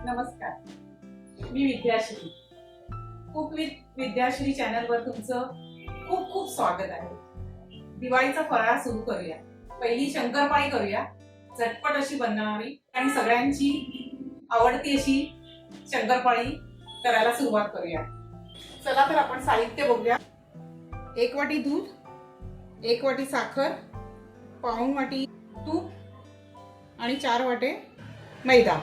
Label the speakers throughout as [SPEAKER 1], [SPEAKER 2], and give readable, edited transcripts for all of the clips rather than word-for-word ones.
[SPEAKER 1] नमस्कार, मी Vidyashree. Cook with Vidyashree चॅनलवर तुमचं खूप खूप स्वागत आहे. दिवाळीचा फराळ सुरू करूया. पहिली शंकरपाळी करूया. झटपट अशी बनणारी आणि सगळ्यांची आवडती अशी शंकरपाळी करायला सुरुवात करूया. चला तर आपण साहित्य बघूया. 1 वाटी दूध, 1 वाटी साखर, पाऊण वाटी तूप आणि 4 वाटे मैदा.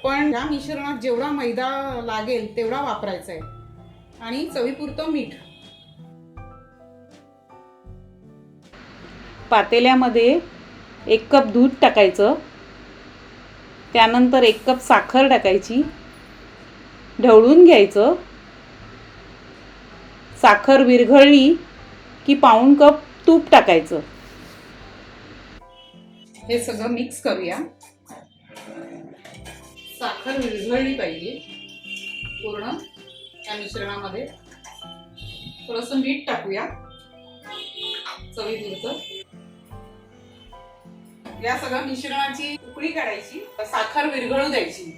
[SPEAKER 1] पण या मिश्रणात जेवढा मैदा लागेल तेवढा वापरायचा आहे आणि चवीपुरतं मीठ. पातेल्यामध्ये 1 कप दूध टाकायचं, त्यानंतर 1 कप साखर टाकायची, ढवळून घ्यायचं. साखर विरघळली की पाऊण कप तूप टाकायचं. हे सगळं मिक्स करूया. साखर विरघळली पाहिजे पूर्ण या मिश्रणामध्ये. थोडंसं मीठ टाकूया चवीपुरतं. या सगळ्या मिश्रणाची उकळी काढायची, साखर विरघळू द्यायची.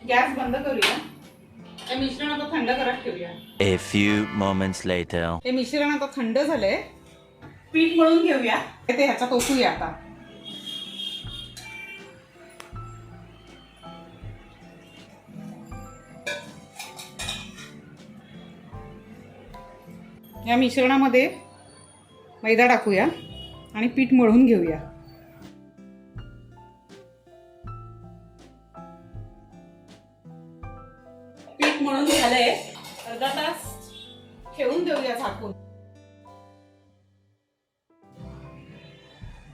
[SPEAKER 1] गॅस बंद करूया. हे मिश्रण आता थंड करत ठेवूया.
[SPEAKER 2] A few moments later.
[SPEAKER 1] हे मिश्रण आता थंड झालंय. पीठ मळून घेऊया. ते ह्याच्यात ओतूया आता. या मिश्रणामध्ये मैदा टाकूया आणि पीठ मळून घेऊया. पीठ मळून झालंय. अर्धा तास ठेवून देऊया झाकून.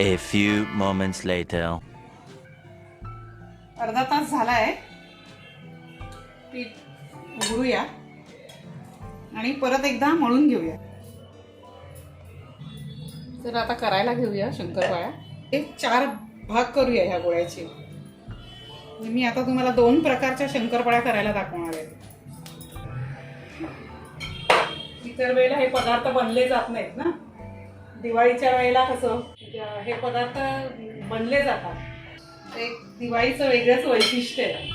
[SPEAKER 2] A few moments later.
[SPEAKER 1] अर्धा तास झालाय. पीठ उघडूया आणि परत एकदा मळून घेऊया. तर आता करायला घेऊया शंकरपाळ्या. एक 4 भाग करूया ह्या गोळ्याचे. मी आता तुम्हाला 2 प्रकारच्या शंकरपाळ्या करायला दाखवणार आहे. इतर वेळेला हे पदार्थ बनले जात नाहीत ना. दिवाळीच्या वेळेला कसं हे पदार्थ बनले जातात. एक दिवाळीचं वेगळंच वैशिष्ट्य आहे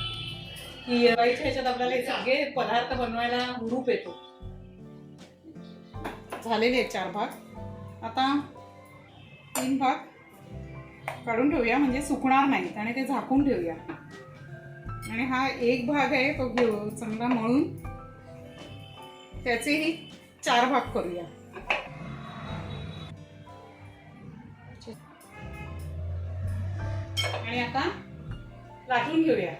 [SPEAKER 1] की दिवाळीच्या ह्याच्यात आपल्याला हे सगळे पदार्थ बनवायला हुरूप येतो. झालेले आहेत 4 भाग. आता 3 भाग काढून ठेवूया, म्हणजे सुकणार नाहीत आणि ते झाकून ठेवूया. आणि हा 1 भाग आहे तो घेऊ चांगला मळून त्याचेही 4 भाग करूया. आणि आता लाटून घेऊया.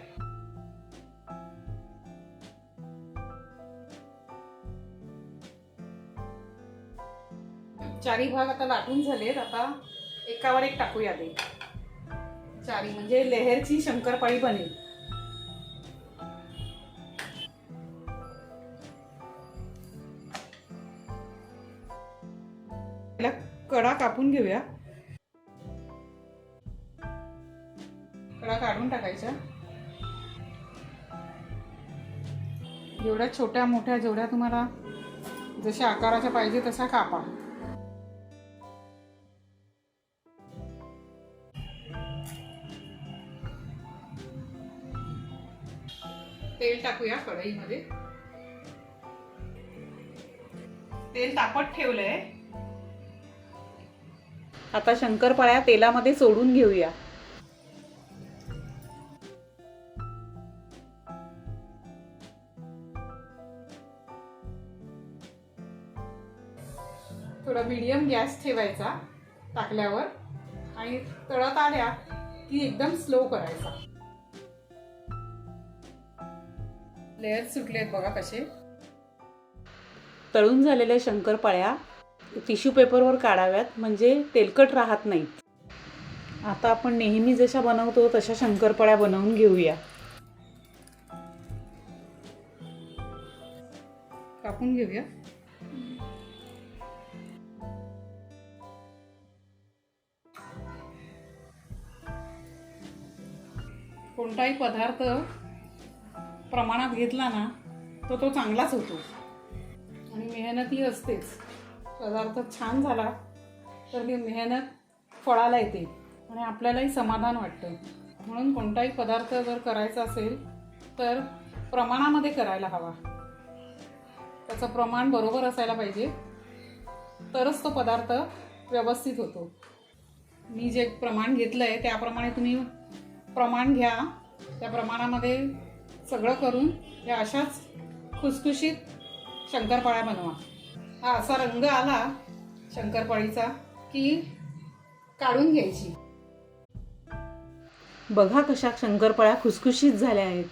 [SPEAKER 1] चारी भाग आता लाटून झालेत. आता एकावर एक टाकूया ते चारी, म्हणजे लेहरची शंकरपाळी बनेल. कडा कापून घेऊया. कडा काढून टाकायच्या. जेवढ्या छोट्या मोठ्या जेवढ्या तुम्हाला जशा आकाराच्या पाहिजे तशा कापा. तेल टाकूया कढईमध्ये. तेल तापत ठेवलंय. आता शंकरपाळ्या तेलामध्ये सोडून घेऊया. थोडा मीडियम गॅस ठेवायचा टाकल्यावर आणि तळत आल्या की एकदम स्लो करायचा. लेयर सुटलेत बघा कसे. तळून झालेल्या शंकरपाळ्या टिश्यू पेपरवर काढाव्यात, म्हणजे तेलकट राहत नाहीत. आता आपण नेहमी जशा बनवतो तशा शंकरपाळ्या बनवून घेऊया. कापून घेऊया. कोणताही पदार्थ प्रमाणात घेतला ना तर तो चांगलाच होतो आणि मेहनती असतेच. पदार्थ छान झाला तर ती मेहनत फळाला येते आणि आपल्यालाही समाधान वाटतं. म्हणून कोणताही पदार्थ जर करायचा असेल तर प्रमाणामध्ये करायला हवा. त्याचं प्रमाण बरोबर असायला पाहिजे, तरच तो पदार्थ व्यवस्थित होतो. मी जे प्रमाण घेतलं आहे त्याप्रमाणे तुम्ही प्रमाण घ्या. त्या प्रमाणामध्ये सगळं करून या अशाच खुसखुशीत शंकरपाळ्या बनवा. हा असा रंग आला शंकरपाळीचा की काढून घ्यायची. बघा कशा शंकरपाळ्या खुसखुशीत झाल्या आहेत.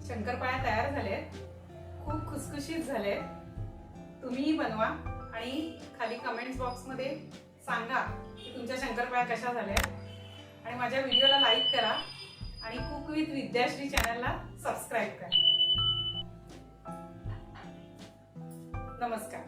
[SPEAKER 1] शंकरपाळ्या तयार झाल्यात, खूप खुसखुशीत झाले. तुम्हीही बनवा आणि खाली कमेंट्स बॉक्समध्ये सांगा की तुमच्या शंकरपाळ्या कशा झाल्या. आणि माझ्या व्हिडिओला लाईक करा आणि कुक विथ विद्याश्री चॅनलला सबस्क्राईब करा. नमस्कार.